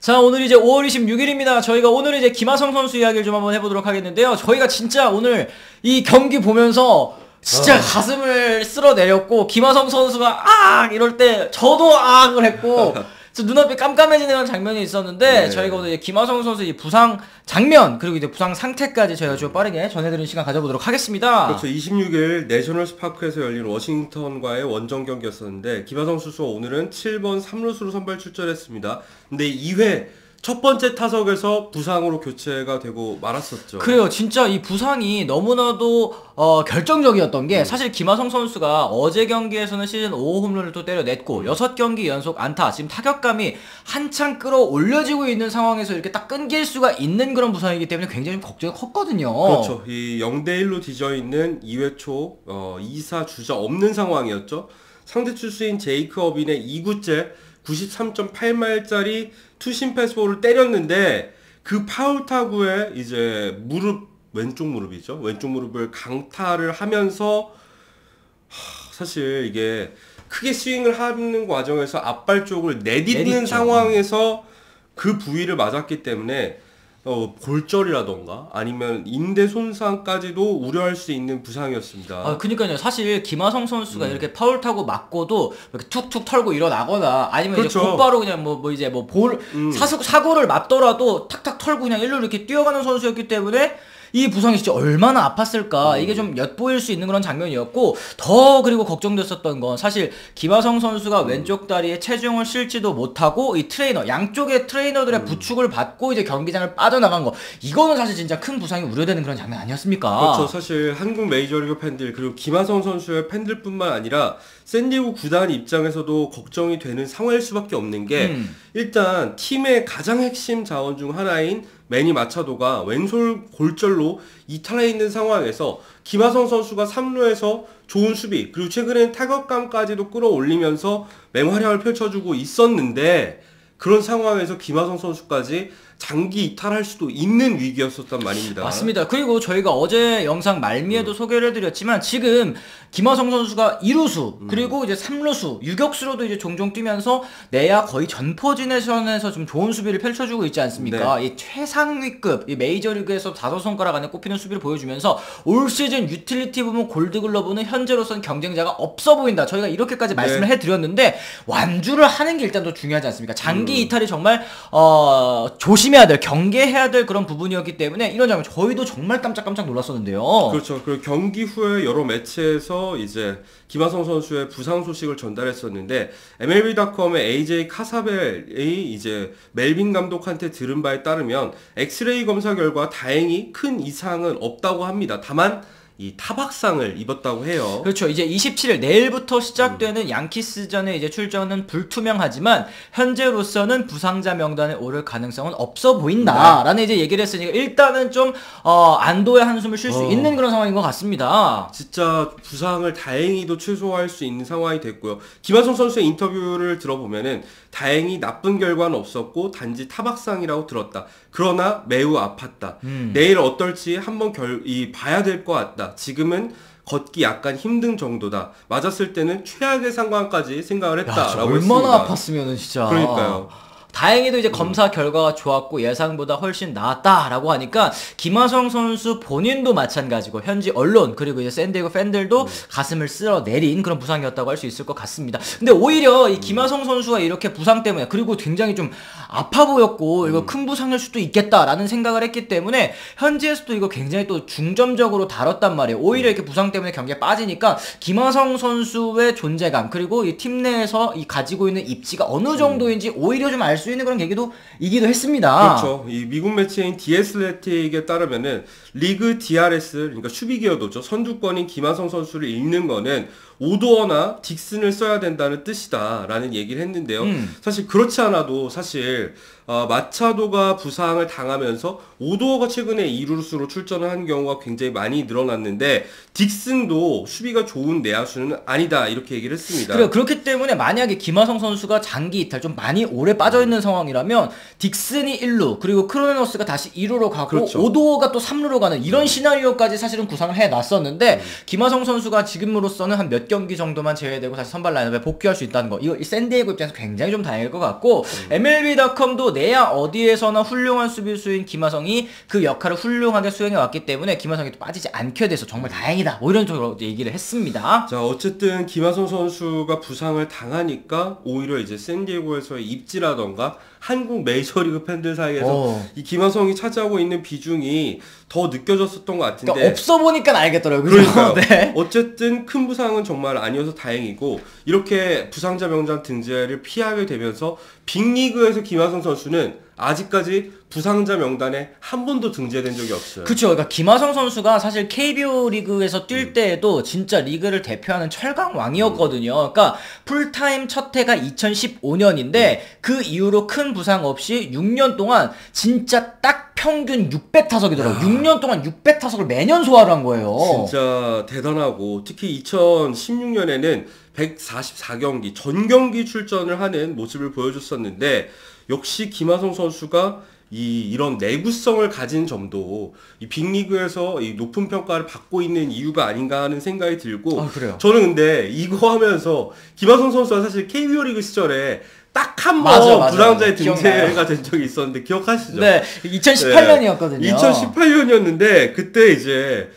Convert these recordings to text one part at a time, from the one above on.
자, 오늘 이제 5월 26일입니다. 저희가 오늘 이제 김하성 선수 이야기를 좀 한번 해보도록 하겠는데요. 저희가 진짜 오늘 이 경기 보면서 진짜 가슴을 쓸어내렸고, 김하성 선수가 이럴 때 저도 을 했고, 눈앞이 깜깜해지는 장면이 있었는데, 저희가 오늘 이제 김하성 선수 이 부상 장면, 그리고 이제 부상 상태까지 저희가 좀 빠르게 전해드리는 시간 가져보도록 하겠습니다. 그렇죠. 26일 내셔널스 파크에서 열린 워싱턴과의 원정 경기였었는데, 김하성 선수가 오늘은 7번 3루수로 선발 출전했습니다. 근데 2회 첫 번째 타석에서 부상으로 교체가 되고 말았었죠. 그래요. 진짜 이 부상이 너무나도 결정적이었던 게, 사실 김하성 선수가 어제 경기에서는 시즌 5호 홈런을 또 때려냈고 6경기 연속 안타, 지금 타격감이 한창 끌어올려지고 있는 상황에서 이렇게 딱 끊길 수가 있는 그런 부상이기 때문에 굉장히 좀 걱정이 컸거든요. 그렇죠. 이 0대1로 뒤져있는 2회 초 2사 주자 없는 상황이었죠. 상대 투수인 제이크 어빈의 2구째 93.8마일짜리 투심 패스볼을 때렸는데, 그 파울 타구에 이제 왼쪽 무릎이죠. 왼쪽 무릎을 강타를 하면서, 사실 이게 크게 스윙을 하는 과정에서 앞발 쪽을 내딛는 상황에서 그 부위를 맞았기 때문에 골절이라던가 아니면 인대 손상까지도 우려할 수 있는 부상이었습니다. 그러니까요. 사실 김하성 선수가 이렇게 파울 타고 맞고도 이렇게 툭툭 털고 일어나거나, 아니면 그렇죠. 이제 곧바로 그냥 사고를 맞더라도 탁탁 털고 그냥 일로 이렇게 뛰어가는 선수였기 때문에 이 부상이 진짜 얼마나 아팠을까, 이게 좀 엿보일 수 있는 그런 장면이었고, 그리고 걱정됐었던 건 사실 김하성 선수가 왼쪽 다리에 체중을 실지도 못하고 이 양쪽의 트레이너들의 부축을 받고 이제 경기장을 빠져나간 거, 이거는 사실 진짜 큰 부상이 우려되는 그런 장면 아니었습니까? 그렇죠. 사실 한국 메이저리그 팬들, 그리고 김하성 선수의 팬들뿐만 아니라 샌디에고 구단 입장에서도 걱정이 되는 상황일 수밖에 없는 게, 일단 팀의 가장 핵심 자원 중 하나인 매니 마차도가 왼손 골절로 이탈해 있는 상황에서 김하성 선수가 3루에서 좋은 수비, 그리고 최근엔 타격감까지도 끌어올리면서 맹활약을 펼쳐주고 있었는데, 그런 상황에서 김하성 선수까지 장기 이탈할 수도 있는 위기였었단 말입니다. 맞습니다. 그리고 저희가 어제 영상 말미에도 소개를 해드렸지만, 지금 김하성 선수가 2루수 그리고 이제 3루수, 유격수로도 이제 종종 뛰면서 내야 거의 전 포지션에서 좀 좋은 수비를 펼쳐주고 있지 않습니까? 이 최상위급, 이 메이저리그에서 5손가락 안에 꼽히는 수비를 보여주면서 올 시즌 유틸리티 부문 골드글러브는 현재로서는 경쟁자가 없어 보인다, 저희가 이렇게까지 말씀을 해드렸는데, 완주를 하는 게 일단 더 중요하지 않습니까? 장기 이탈이 정말 조심해야 될, 경계해야 될 그런 부분이었기 때문에 이런 장면 저희도 정말 깜짝 놀랐었는데요. 그렇죠. 그리고 경기 후에 여러 매체에서 이제 김하성 선수의 부상 소식을 전달했었는데, MLB.com의 AJ 카사벨이 이제 멜빈 감독한테 들은 바에 따르면 엑스레이 검사 결과 다행히 큰 이상은 없다고 합니다. 다만 이 타박상을 입었다고 해요. 그렇죠. 이제 27일 내일부터 시작되는 양키스전에 이제 출전은 불투명하지만 현재로서는 부상자 명단에 오를 가능성은 없어 보인다라는 이제 얘기를 했으니까 일단은 좀 안도의 한숨을 쉴 수 있는 그런 상황인 것 같습니다. 진짜 부상을 다행히도 최소화할 수 있는 상황이 됐고요. 김하성 선수의 인터뷰를 들어보면은 다행히 나쁜 결과는 없었고 단지 타박상이라고 들었다. 그러나 매우 아팠다. 내일 어떨지 한번 봐야 될 것 같다. 지금은 걷기 약간 힘든 정도다. 맞았을 때는 최악의 상황까지 생각을 했다라고 했습니다. 얼마나 아팠으면은 진짜. 그러니까요. 다행히도 이제 검사 결과가 좋았고 예상보다 훨씬 나았다라고 하니까 김하성 선수 본인도 마찬가지고 현지 언론, 그리고 이제 샌디에고 팬들도 가슴을 쓸어내린 그런 부상이었다고 할 수 있을 것 같습니다. 근데 오히려 이 김하성 선수가 이렇게 부상 때문에, 그리고 굉장히 좀 아파 보였고 이거 큰 부상일 수도 있겠다라는 생각을 했기 때문에 현지에서도 이거 굉장히 또 중점적으로 다뤘단 말이에요. 오히려 이렇게 부상 때문에 경기에 빠지니까 김하성 선수의 존재감, 그리고 이 팀 내에서 이 가지고 있는 입지가 어느 정도인지 오히려 좀 알 수 있는 그런 계기이기도 했습니다. 그렇죠. 이 미국 매체인 디애슬레틱에 따르면은 리그 DRS, 그러니까 수비 기여도죠, 선두권인 김하성 선수를 읽는 거는 오도어나 딕슨을 써야 된다는 뜻이다라는 얘기를 했는데요. 사실 그렇지 않아도 사실 마차도가 부상을 당하면서 오도어가 최근에 2루수로 출전을 한 경우가 굉장히 많이 늘어났는데, 딕슨도 수비가 좋은 내야수는 아니다, 이렇게 얘기를 했습니다. 그래, 그렇기 때문에 만약에 김하성 선수가 장기 이탈 좀 많이 오래 빠져있는 상황이라면 딕슨이 1루, 그리고 크로네너스가 다시 2루로 가고, 그렇죠. 오도어가 또 3루로 가는 이런 시나리오까지 사실은 구상을 해놨었는데, 김하성 선수가 지금으로서는 한 몇 경기 정도만 제외되고 다시 선발 라인업에 복귀할 수 있다는 거, 이거 샌디에고 입장에서 굉장히 좀 다행일 것 같고, MLB.com도 내야 어디에서나 훌륭한 수비수인 김하성이 그 역할을 훌륭하게 수행해 왔기 때문에 김하성이 또 빠지지 않게 돼서 정말 다행이다, 뭐 이런 쪽으로 얘기를 했습니다. 자, 어쨌든 김하성 선수가 부상을 당하니까 오히려 이제 샌디에고에서의 입지라던가 한국 메이저리그 팬들 사이에서 이 김하성이 차지하고 있는 비중이 더 느껴졌었던 것 같은데, 그러니까 없어 보니까 알겠더라고요. 그러니까요. 네. 어쨌든 큰 부상은 정말 아니어서 다행이고, 이렇게 부상자 명단 등재를 피하게 되면서 빅리그에서 김하성 선수는 아직까지 부상자 명단에 한 번도 등재된 적이 없어요. 그쵸. 그러니까 김하성 선수가 사실 KBO 리그에서 뛸 때에도 진짜 리그를 대표하는 철강왕이었거든요. 그러니까 풀타임 첫 해가 2015년인데 그 이후로 큰 부상 없이 6년 동안 진짜 딱 평균 600타석이더라고요. 6년 동안 600타석을 매년 소화를 한 거예요. 진짜 대단하고, 특히 2016년에는 144경기 전 경기 출전을 하는 모습을 보여줬었는데, 역시 김하성 선수가 이런 내구성을 가진 점도 이 빅리그에서 이 높은 평가를 받고 있는 이유가 아닌가 하는 생각이 들고, 그래요? 저는 근데 이거 하면서 김하성 선수가 사실 KBO 리그 시절에 딱 한 맞아, 번 맞아. 부상자의 기억나요. 등재가 된 적이 있었는데 기억하시죠? 네, 2018년이었거든요. 2018년이었는데 그때 이제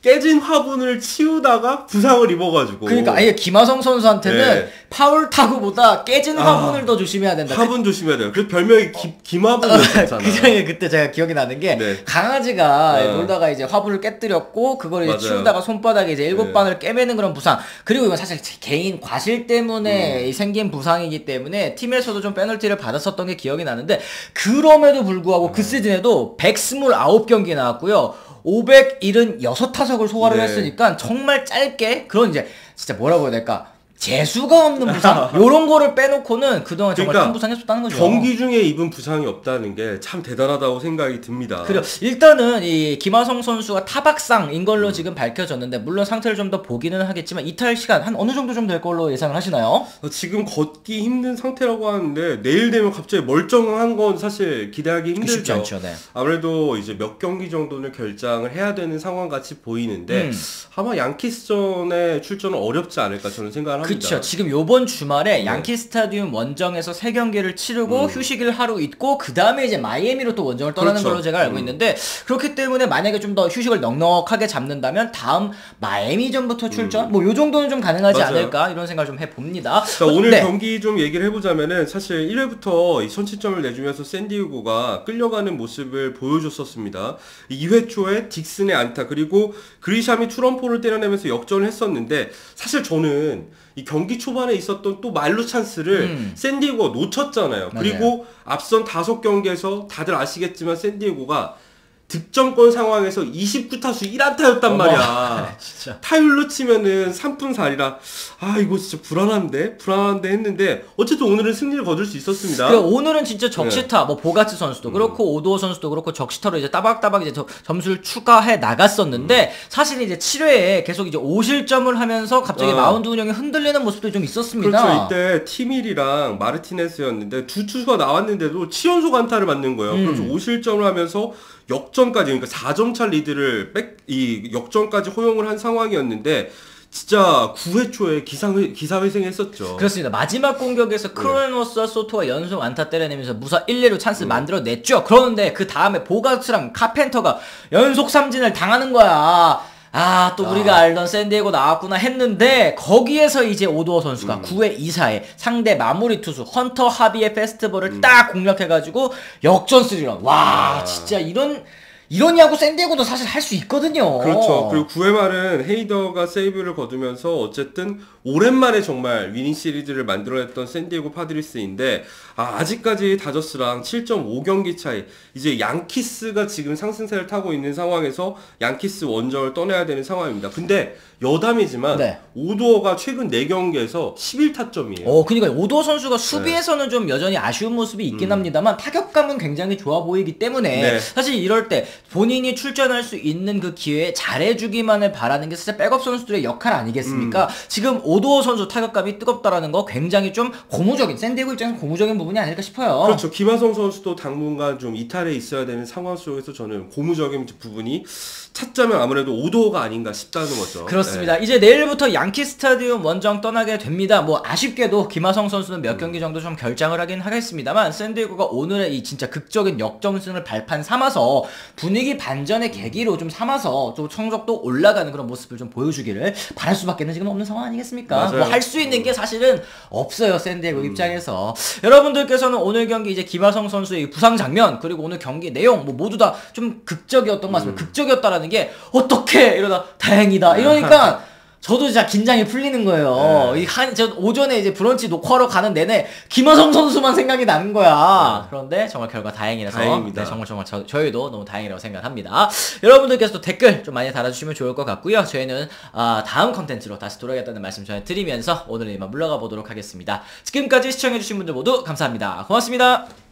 깨진 화분을 치우다가 부상을 입어가지고. 그러니까 아예 김하성 선수한테는 네. 파울 타구보다 깨진 화분을 더 조심해야 된다. 화분 조심해야 돼요. 그래서 별명이 김화분이었잖아요. 그 장에 그때 제가 기억이 나는 게, 네. 강아지가 놀다가 이제 화분을 깨뜨렸고 그걸 이제 맞아요. 치우다가 손바닥에 이제 7방을 깨매는 그런 부상. 그리고 이건 사실 개인 과실 때문에 생긴 부상이기 때문에 팀에서도 좀 페널티를 받았었던 게 기억이 나는데, 그럼에도 불구하고 그 시즌에도 129경기 나왔고요. 576타석을 소화를 네. 했으니까 정말 짧게, 그런 이제 진짜 뭐라고 해야 될까, 재수가 없는 부상 요런 거를 빼놓고는 그동안 정말 그러니까 큰 부상 했었다는 거죠. 경기 중에 입은 부상이 없다는 게 참 대단하다고 생각이 듭니다. 그리고 일단은 이 김하성 선수가 타박상인 걸로 지금 밝혀졌는데, 물론 상태를 좀 더 보기는 하겠지만 이탈 시간 한 어느 정도 좀 될 걸로 예상을 하시나요? 지금 걷기 힘든 상태라고 하는데 내일 되면 갑자기 멀쩡한 건 사실 기대하기 힘들죠. 쉽지 않죠. 네. 아무래도 이제 몇 경기 정도는 결장을 해야 되는 상황 같이 보이는데 아마 양키스전에 출전은 어렵지 않을까 저는 생각을 합니다. 그렇죠. 지금 요번 주말에 양키 스타디움 원정에서 3경기를 치르고 휴식을 하루 있고 그 다음에 이제 마이애미로 또 원정을 떠나는 그렇죠. 걸로 제가 알고 있는데, 그렇기 때문에 만약에 좀 더 휴식을 넉넉하게 잡는다면 다음 마이애미전부터 출전 뭐 요 정도는 좀 가능하지 맞아요. 않을까, 이런 생각을 좀 해봅니다. 자, 오늘 네. 경기 좀 얘기를 해보자면은 사실 1회부터 이 선취점을 내주면서 샌디에고가 끌려가는 모습을 보여줬었습니다. 2회 초에 딕슨의 안타, 그리고 그리샴이 투런포를 때려내면서 역전을 했었는데, 사실 저는 이 경기 초반에 있었던 또 말루 찬스를 샌디에고가 놓쳤잖아요. 맞아요. 그리고 앞선 5경기에서 다들 아시겠지만 샌디에고가 득점권 상황에서 29타수 1안타였단 말이야. 진짜. 타율로 치면은 3분 4리라 이거 진짜 불안한데 했는데 어쨌든 오늘은 승리를 거둘 수 있었습니다. 오늘은 진짜 적시타, 뭐 보가츠 선수도 그렇고 오도어 선수도 그렇고 적시타로 이제 따박따박 이제 점수를 추가해 나갔었는데, 사실 이제 7회에 계속 이제 5실점을 하면서 갑자기 마운드 운영이 흔들리는 모습도 좀 있었습니다. 그렇죠. 이때 티밀이랑 마르티네스였는데 두 투수가 나왔는데도 7연속 안타를 맞는 거예요. 그래서 5실점을 하면서 역전까지, 그러니까 4점차 리드를 역전까지 허용을 한 상황이었는데, 진짜 9회 초에 기사회생했었죠. 그렇습니다. 마지막 공격에서 크로네노스와 소토가 연속 안타 때려내면서 무사 1-2루 찬스 만들어냈죠. 그러는데 그 다음에 보가츠랑 카펜터가 연속 삼진을 당하는 거야. 또 우리가 알던 샌디에고 나왔구나 했는데, 거기에서 이제 오도어 선수가 9회 2사에 상대 마무리 투수 헌터 하비의 페스티벌을 딱 공략해가지고 역전 3런. 와, 진짜 이런 야구 샌디에고도 사실 할 수 있거든요. 그렇죠. 그리고 9회 말은 헤이더가 세이브를 거두면서 어쨌든 오랜만에 정말 위닝 시리즈를 만들어냈던 샌디에고 파드리스인데, 아직까지 다저스랑 7.5경기 차이, 이제 양키스가 지금 상승세를 타고 있는 상황에서 양키스 원정을 떠나야 되는 상황입니다. 근데 여담이지만 오도어가 최근 4경기에서 11타점이에요. 그러니까 오도어 선수가 수비에서는 좀 여전히 아쉬운 모습이 있긴 합니다만 타격감은 굉장히 좋아 보이기 때문에 사실 이럴 때 본인이 출전할 수 있는 그 기회에 잘해주기만을 바라는 게 진짜 백업 선수들의 역할 아니겠습니까? 지금 오도어 선수 타격감이 뜨겁다라는 거 굉장히 좀 고무적인, 샌디에고 입장에서 고무적인 부분이 아닐까 싶어요. 그렇죠. 김하성 선수도 당분간 좀 이탈에 있어야 되는 상황 속에서 저는 고무적인 부분이 찾자면 아무래도 오도어가 아닌가 싶다는 거죠. 그렇습니다. 이제 내일부터 양키 스타디움 원정 떠나게 됩니다. 뭐 아쉽게도 김하성 선수는 몇 경기 정도 좀 결장을 하긴 하겠습니다만 샌디에고가 오늘의 이 진짜 극적인 역전승을 발판 삼아서 분위기 반전의 계기로 좀 삼아서 좀 성적도 올라가는 그런 모습을 좀 보여주기를 바랄 수밖에 지금 없는 상황 아니겠습니까? 뭐 할 수 있는 게 사실은 없어요. 샌디에고 입장에서. 여러분들께서는 오늘 경기 이제 김하성 선수의 부상 장면 그리고 오늘 경기 내용 뭐 모두 다 좀 극적이었던 것 같습니다. 극적이었다라는 게 어떻게 이러다 다행이다 이러니까 저도 진짜 긴장이 풀리는 거예요. 저 오전에 이제 브런치 녹화하러 가는 내내 김하성 선수만 생각이 나는 거야. 그런데 정말 결과 다행이라서 다행입니다. 네, 정말 저희도 너무 다행이라고 생각합니다. 여러분들께서도 댓글 좀 많이 달아주시면 좋을 것 같고요. 저희는 다음 컨텐츠로 다시 돌아오겠다는 말씀 전해드리면서 오늘 이만 물러가 보도록 하겠습니다. 지금까지 시청해주신 분들 모두 감사합니다. 고맙습니다.